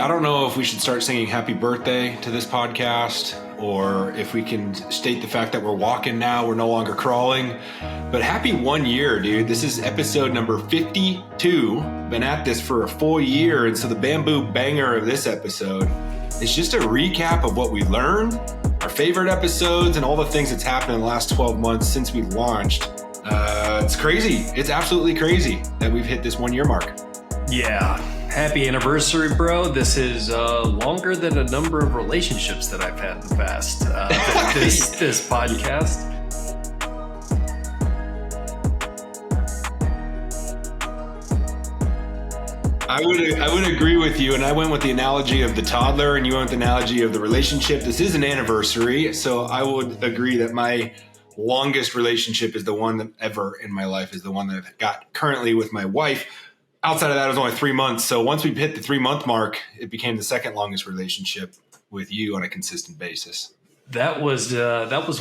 I don't know if we should start singing happy birthday to this podcast, or if we can state the fact that we're walking now, we're no longer crawling. But happy 1 year, dude. This is episode number 52. Been at this for a full year. And so the bamboo banger of this episode is just a recap of what we learned, our favorite episodes, and all the things that's happened in the last 12 months since we launched. It's crazy. It's absolutely crazy that we've hit this 1 year mark. Yeah. Happy anniversary, bro. This is longer than a number of relationships that I've had in the past. This podcast. I would agree with you, and I went with the analogy of the toddler, and you went with the analogy of the relationship. This is an anniversary, so I would agree that my longest relationship is the one that ever in my life is the one that I've got currently with my wife. Outside of that, it was only 3 months. So once we hit the 3 month mark, it became the second longest relationship with you on a consistent basis. That was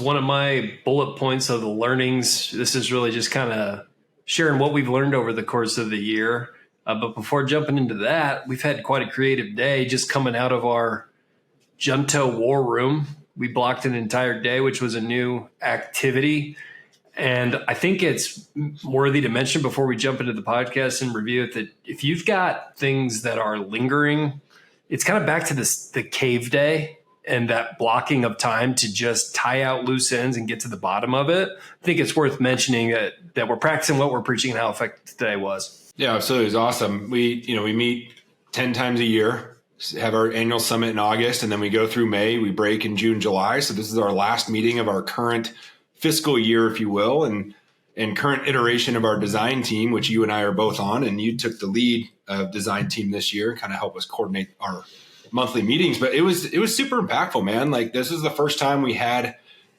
one of my bullet points of the learnings. This is really just kind of sharing what we've learned over the course of the year. But before jumping into that, we've had quite a creative day just coming out of our Junto war room. We blocked an entire day, which was a new activity. And I think it's worthy to mention before we jump into the podcast and review it that if you've got things that are lingering, it's kind of back to the cave day and that blocking of time to just tie out loose ends and get to the bottom of it. I think it's worth mentioning that we're practicing what we're preaching and how effective today was. Yeah, absolutely. It was awesome. We meet 10 times a year, have our annual summit in August, and then we go through May. We break in June, July. So this is our last meeting of our current fiscal year, if you will, and current iteration of our design team, which you and I are both on. And you took the lead of design team this year, kind of help us coordinate our monthly meetings. But it was super impactful, man. Like, this is the first time we had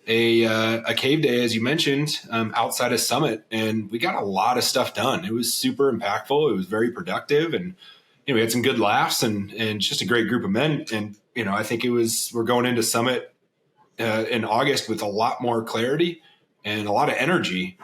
a cave day, as you mentioned, outside of Summit, and we got a lot of stuff done. It was super impactful. It was very productive, and we had some good laughs and just a great group of men. And I think we're going into Summit in August with a lot more clarity and a lot of energy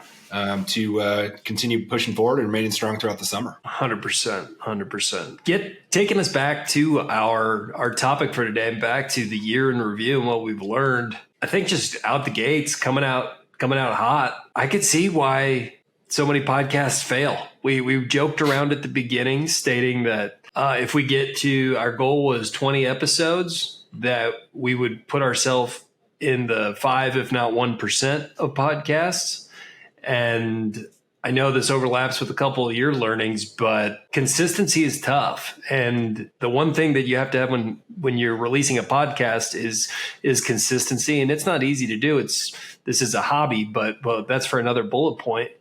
to continue pushing forward and remaining strong throughout the summer. 100%. Taking us back to our topic for today, and back to the year in review and what we've learned. I think just out the gates, coming out hot, I could see why so many podcasts fail. We joked around at the beginning stating that if we get to, our goal was 20 episodes, that we would put ourselves in the 5, if not 1% of podcasts. And I know this overlaps with a couple of your learnings, but consistency is tough. And the one thing that you have to have when you're releasing a podcast is consistency. And it's not easy to do. This is a hobby, but that's for another bullet point.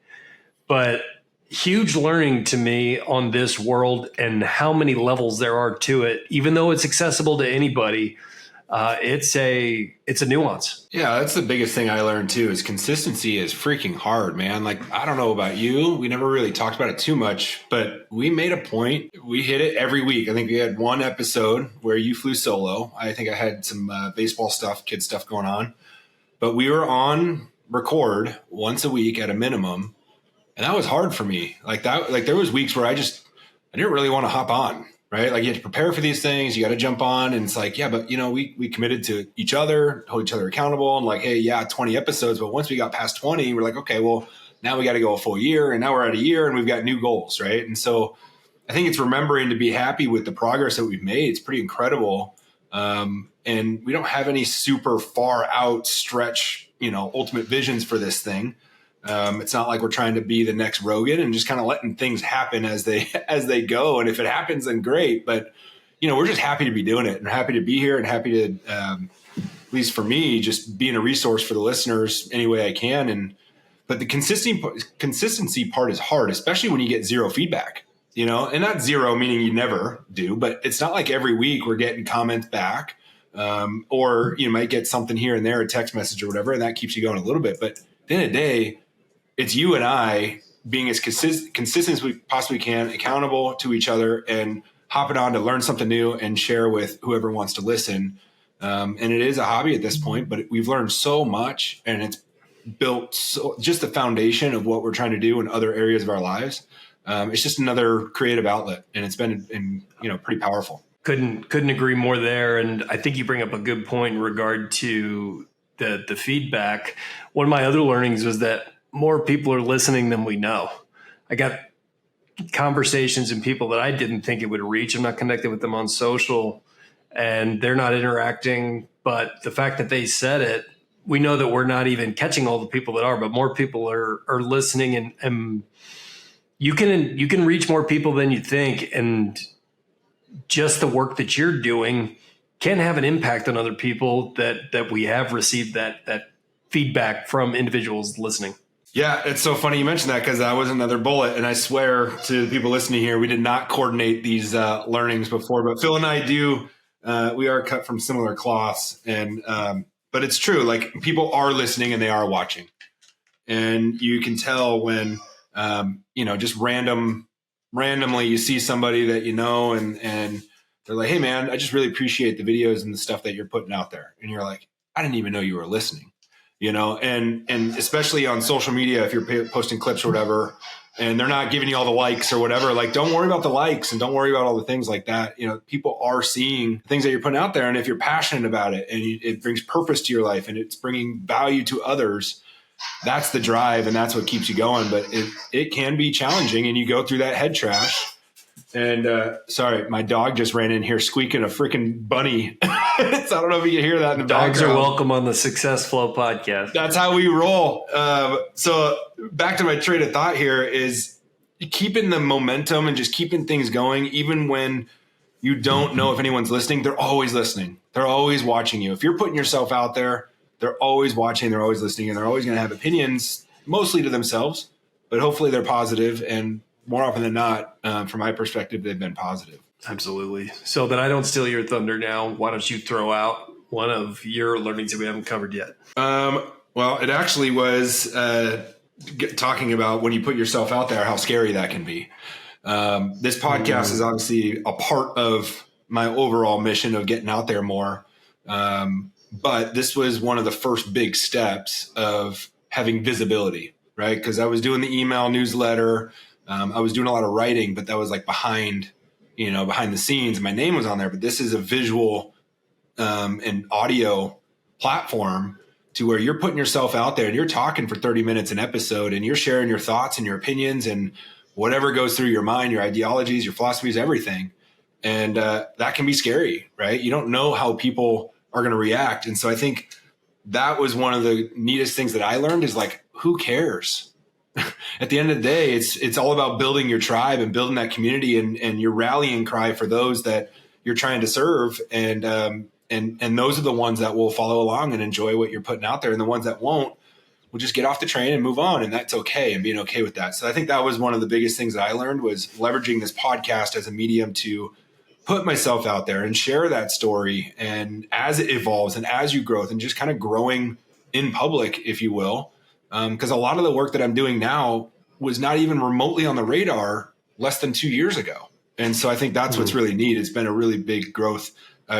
But huge learning to me on this world and how many levels there are to it, even though it's accessible to anybody. It's a nuance. Yeah, that's the biggest thing I learned too, is consistency is freaking hard, man. Like, I don't know about you. We never really talked about it too much, but we made a point. We hit it every week. I think we had one episode where you flew solo. I think I had some baseball stuff, kid stuff going on, but we were on record once a week at a minimum. And that was hard for me. Like there was weeks where I didn't really want to hop on. Right? Like, you have to prepare for these things. You got to jump on. And it's like, yeah, but we committed to each other, hold each other accountable. And like, hey, yeah, 20 episodes. But once we got past 20, we're like, okay, well, now we got to go a full year. And now we're at a year and we've got new goals. Right. And so I think it's remembering to be happy with the progress that we've made. It's pretty incredible. And we don't have any super far out stretch, ultimate visions for this thing. It's not like we're trying to be the next Rogan and just kind of letting things happen as they go. And if it happens, then great. But, we're just happy to be doing it and happy to be here and happy to, at least for me, just being a resource for the listeners any way I can. But the consistency part is hard, especially when you get zero feedback, and not zero meaning you never do, but it's not like every week we're getting comments back, or you might get something here and there, a text message or whatever, and that keeps you going a little bit. But at the end of the day, it's you and I being as consistent as we possibly can, accountable to each other, and hopping on to learn something new and share with whoever wants to listen. And it is a hobby at this point, but we've learned so much, and it's built just the foundation of what we're trying to do in other areas of our lives. It's just another creative outlet, and it's been pretty powerful. Couldn't agree more there. And I think you bring up a good point in regard to the feedback. One of my other learnings was that more people are listening than we know. I got conversations and people that I didn't think it would reach. I'm not connected with them on social and they're not interacting. But the fact that they said it, we know that we're not even catching all the people that are, but more people are listening, and you can reach more people than you think. And just the work that you're doing can have an impact on other people that we have received that feedback from individuals listening. Yeah, it's so funny you mentioned that because that was another bullet. And I swear to the people listening here, we did not coordinate these learnings before, but Phil and I do. We are cut from similar cloths. And but it's true. Like, people are listening and they are watching. And you can tell when, just randomly you see somebody that you know and they're like, hey, man, I just really appreciate the videos and the stuff that you're putting out there. And you're like, I didn't even know you were listening. And especially on social media, if you're posting clips or whatever, and they're not giving you all the likes or whatever, like, don't worry about the likes and don't worry about all the things like that. People are seeing things that you're putting out there. And if you're passionate about it and it brings purpose to your life and it's bringing value to others, that's the drive and that's what keeps you going. But it can be challenging and you go through that head trash. And sorry, my dog just ran in here squeaking a freaking bunny. So I don't know if you can hear that in the background. Dogs are welcome on the SuccessFlow podcast. That's how we roll. So back to my train of thought here is keeping the momentum and just keeping things going, even when you don't know if anyone's listening. They're always listening. They're always watching you. If you're putting yourself out there, they're always watching, they're always listening, and they're always going to have opinions, mostly to themselves, but hopefully they're positive. And more often than not, from my perspective, they've been positive. Absolutely. So that I don't steal your thunder now, why don't you throw out one of your learnings that we haven't covered yet? Well, it actually was talking about when you put yourself out there, how scary that can be. This podcast is obviously a part of my overall mission of getting out there more. But this was one of the first big steps of having visibility, right? Because I was doing the email newsletter. I was doing a lot of writing, but that was like behind the scenes. My name was on there, but this is a visual and audio platform to where you're putting yourself out there and you're talking for 30 minutes an episode and you're sharing your thoughts and your opinions and whatever goes through your mind, your ideologies, your philosophies, everything. And that can be scary, right? You don't know how people are going to react. And so I think that was one of the neatest things that I learned is like, who cares? At the end of the day, it's all about building your tribe and building that community and your rallying cry for those that you're trying to serve. And those are the ones that will follow along and enjoy what you're putting out there. And the ones that won't will just get off the train and move on. And that's okay. And being okay with that. So I think that was one of the biggest things that I learned was leveraging this podcast as a medium to put myself out there and share that story. And as it evolves and as you grow and just kind of growing in public, if you will, because a lot of the work that I'm doing now was not even remotely on the radar less than 2 years ago. And so I think that's what's really neat. It's been a really big growth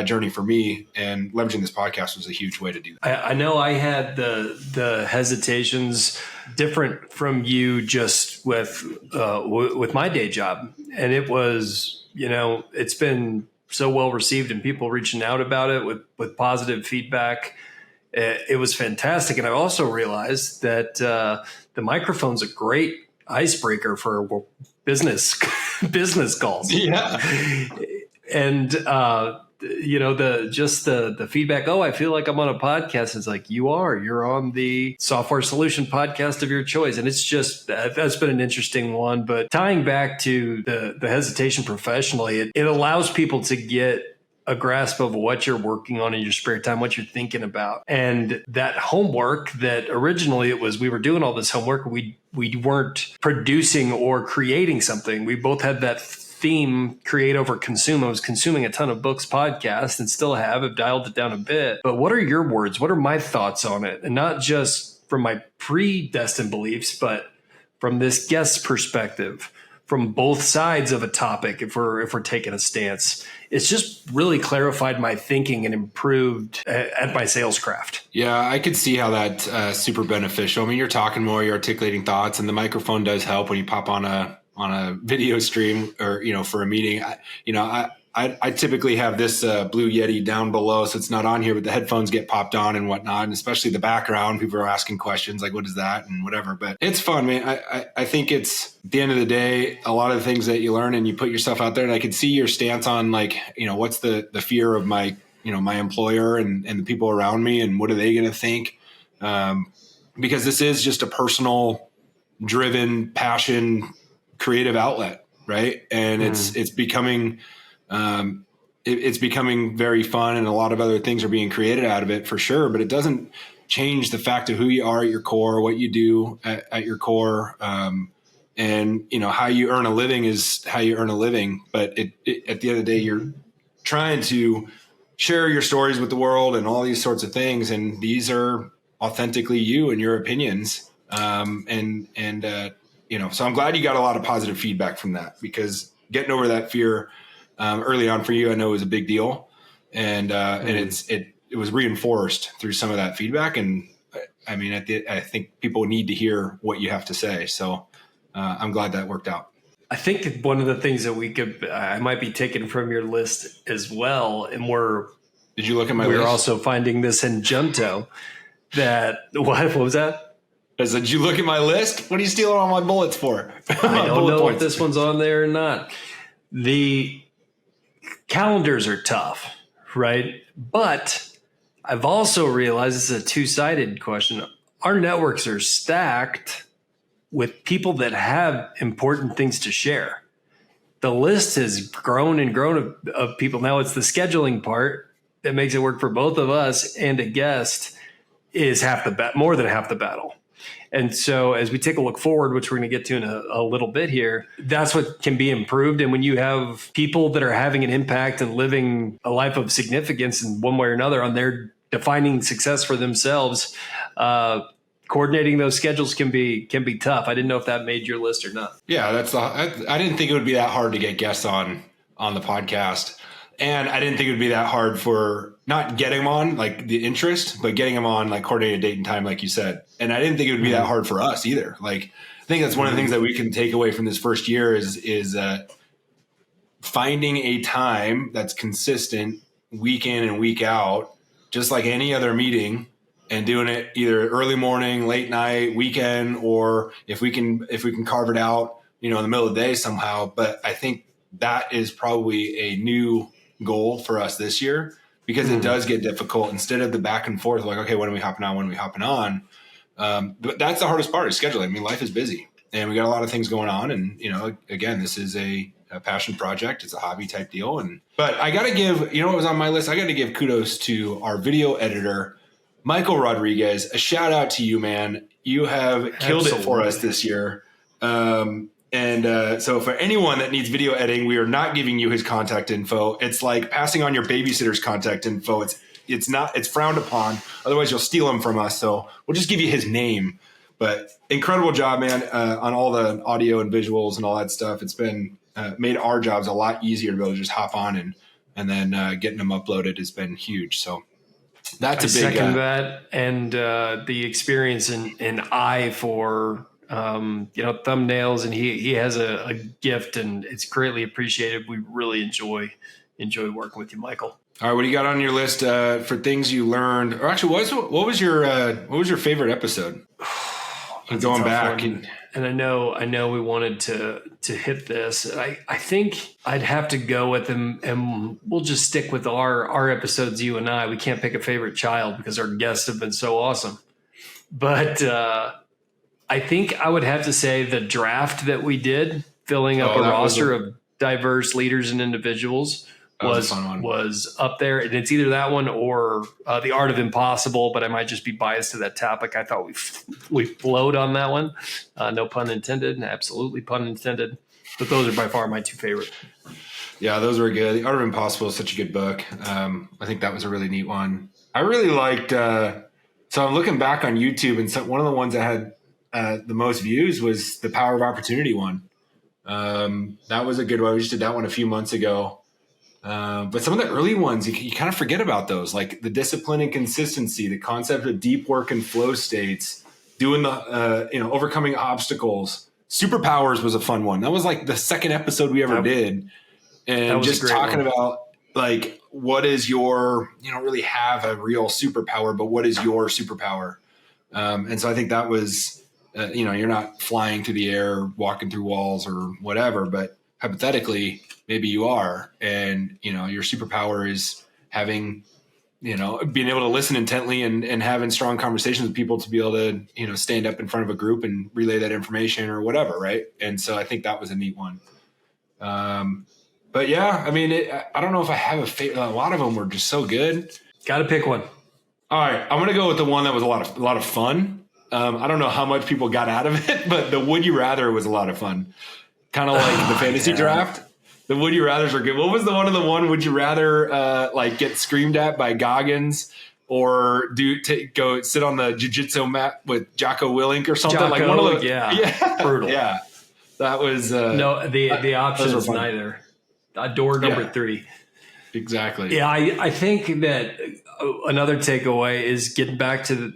journey for me, and leveraging this podcast was a huge way to do that. I know I had the hesitations different from you just with my day job. And it was, it's been so well received and people reaching out about it with positive feedback. It was fantastic. And I also realized that the microphone's a great icebreaker for business calls. Yeah. And, the feedback, I feel like I'm on a podcast. It's like, you're on the software solution podcast of your choice. And it's just, that's been an interesting one. But tying back to the hesitation professionally, it allows people to get a grasp of what you're working on in your spare time, what you're thinking about. And that homework that originally we were doing all this homework, we weren't producing or creating something. We both had that theme, create over consume. I was consuming a ton of books, podcasts, and still have dialed it down a bit. But what are your words? What are my thoughts on it? And not just from my predestined beliefs, but from this guest's perspective, from both sides of a topic, if we're taking a stance. It's just really clarified my thinking and improved at my sales craft. Yeah, I could see how that's super beneficial. I mean, you're talking more, you're articulating thoughts, and the microphone does help when you pop on a video stream or, for a meeting. I I typically have this Blue Yeti down below, so it's not on here, but the headphones get popped on and whatnot, and especially the background. People are asking questions like, what is that and whatever. But it's fun, man. I think it's, at the end of the day, a lot of the things that you learn and you put yourself out there. And I could see your stance on like, what's the fear of my, my employer and the people around me, and what are they going to think? Because this is just a personal driven passion, creative outlet. Right. And it's becoming, it's becoming very fun, and a lot of other things are being created out of it for sure, but it doesn't change the fact of who you are at your core, what you do at your core. And how you earn a living is how you earn a living. But at the end of the day, you're trying to share your stories with the world and all these sorts of things. And these are authentically you and your opinions. So I'm glad you got a lot of positive feedback from that, because getting over that fear early on for you, I know, was a big deal, and it was reinforced through some of that feedback. And I mean, I think people need to hear what you have to say. So I'm glad that worked out. I think one of the things that I might be taking from your list as well, and did you look at my list? We're also finding this in Junto. What was that? I said, did you look at my list? What are you stealing all my bullets for? I don't know if this one's on there or not. The calendars are tough, right? But I've also realized this is a two-sided question. Our networks are stacked with people that have important things to share. The list has grown and grown of people. Now it's the scheduling part that makes it work for both of us, and a guest is more than half the battle. And so as we take a look forward, which we're going to get to in a little bit here, that's what can be improved. And when you have people that are having an impact and living a life of significance in one way or another on their defining success for themselves, coordinating those schedules can be tough. I didn't know if that made your list or not. Yeah, I didn't think it would be that hard to get guests on the podcast. And I didn't think it would be that hard for not getting them on, like the interest, but getting them on, like coordinated date and time, like you said. And I didn't think it would be that hard for us either. Like, I think that's one of the things that we can take away from this first year is finding a time that's consistent week in and week out, just like any other meeting, and doing it either early morning, late night, weekend, or if we can carve it out, in the middle of the day somehow. But I think that is probably a new goal for us this year, because it does get difficult. Instead of the back and forth, like, okay, when are we hopping on? But that's the hardest part, is scheduling. I mean, life is busy and we got a lot of things going on. And, again, this is a passion project. It's a hobby type deal. But I got to give, what was on my list? I got to give kudos to our video editor, Michael Rodriguez. A shout out to you, man. You have killed it for us this year. So for anyone that needs video editing, we are not giving you his contact info. It's like passing on your babysitter's contact info. It's frowned upon. Otherwise you'll steal him from us. So we'll just give you his name. But incredible job, man, on all the audio and visuals and all that stuff. It's been made our jobs a lot easier to be able to just hop on and then getting them uploaded has been huge. So that's a big second that, and the experience and eye for thumbnails, and he has a gift, and it's greatly appreciated. We really enjoy working with you, Michael. All right, what do you got on your list for things you learned? Or actually, what was your favorite episode? And going back, and I know we wanted to hit this. I think I'd have to go with them, and we'll just stick with our episodes. You and I, we can't pick a favorite child because our guests have been so awesome. But I think I would have to say the draft that we did, filling up a roster of diverse leaders and individuals, was up there. And it's either that one or The Art of Impossible, but I might just be biased to that topic. I thought we flowed on that one. No pun intended. Absolutely pun intended. But those are by far my two favorite. Yeah, those were good. The Art of Impossible is such a good book. I think that was a really neat one. I really liked, so I'm looking back on YouTube, and one of the ones that had the most views was the Power of Opportunity one. That was a good one. We just did that one a few months ago. But some of the early ones, you kind of forget about those, like the discipline and consistency, the concept of deep work and flow states, doing the, overcoming obstacles. Superpowers was a fun one. That was like the second episode we ever did. and just talking about like, what is your, you don't really have a real superpower, but what is your superpower? And so I think that was, you're not flying through the air, walking through walls or whatever, but hypothetically, maybe you are. And, your superpower is having, being able to listen intently and having strong conversations with people to be able to, stand up in front of a group and relay that information or whatever. Right. And so I think that was a neat one. But yeah, I mean, I don't know if I have a favorite. A lot of them were just so good. Got to pick one. All right. I'm going to go with the one that was a lot of fun. I don't know how much people got out of it, but the Would You Rather was a lot of fun. Kind of like the fantasy draft. The Would You Rathers are good. What was the one? Would you rather get screamed at by Goggins or go sit on the jiu-jitsu mat with Jocko Willink or something? Jocko, like one of those. Yeah. Brutal. Yeah. That was no. The option is neither. Door number 3. Exactly. Yeah, I think that another takeaway is getting back to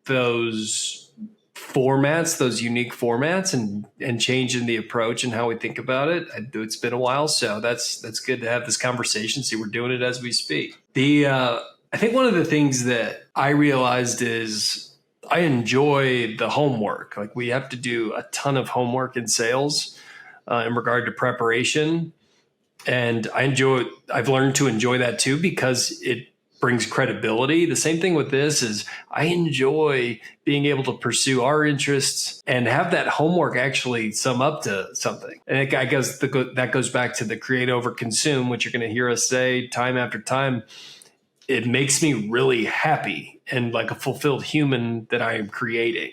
those formats, those unique formats, and changing the approach and how we think about it. It's been a while, so that's good to have this conversation. See, we're doing it as we speak. I think one of the things that I realized is I enjoy the homework. Like, we have to do a ton of homework in sales in regard to preparation. And I've learned to enjoy that too, because it brings credibility. The same thing with this is I enjoy being able to pursue our interests and have that homework actually sum up to something. And I guess that goes back to the create over consume, which you're going to hear us say time after time. It makes me really happy and like a fulfilled human that I am creating.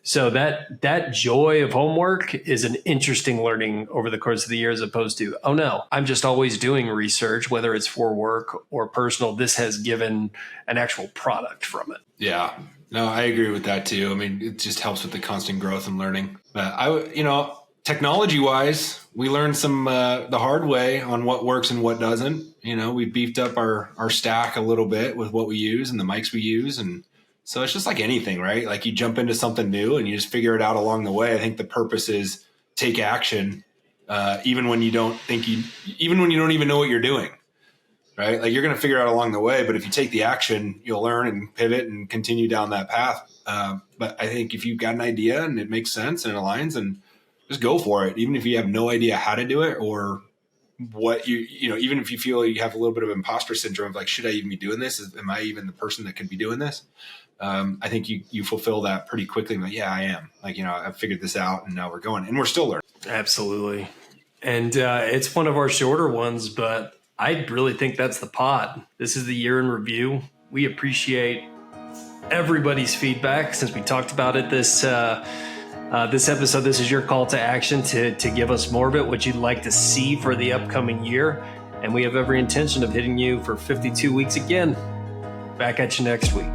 So that joy of homework is an interesting learning over the course of the year, as opposed to, oh no, I'm just always doing research, whether it's for work or personal. This has given an actual product from it. Yeah, no, I agree with that too. I mean, it just helps with the constant growth and learning. But technology wise, we learned some the hard way on what works and what doesn't. We beefed up our stack a little bit with what we use and the mics we use. And so it's just like anything, right? Like, you jump into something new and you just figure it out along the way. I think the purpose is take action, even when you don't even know what you're doing, right? Like, you're going to figure out along the way, but if you take the action, you'll learn and pivot and continue down that path. But I think if you've got an idea and it makes sense and it aligns, and just go for it. Even if you have no idea how to do it or what even if you feel you have a little bit of imposter syndrome, like, should I even be doing this? Am I even the person that could be doing this? I think you fulfill that pretty quickly. But yeah, I am. Like, I've figured this out and now we're going, and we're still learning. Absolutely. And it's one of our shorter ones, but I really think that's the pod. This is the year in review. We appreciate everybody's feedback since we talked about it this episode. This is your call to action to give us more of it, what you'd like to see for the upcoming year. And we have every intention of hitting you for 52 weeks again. Back at you next week.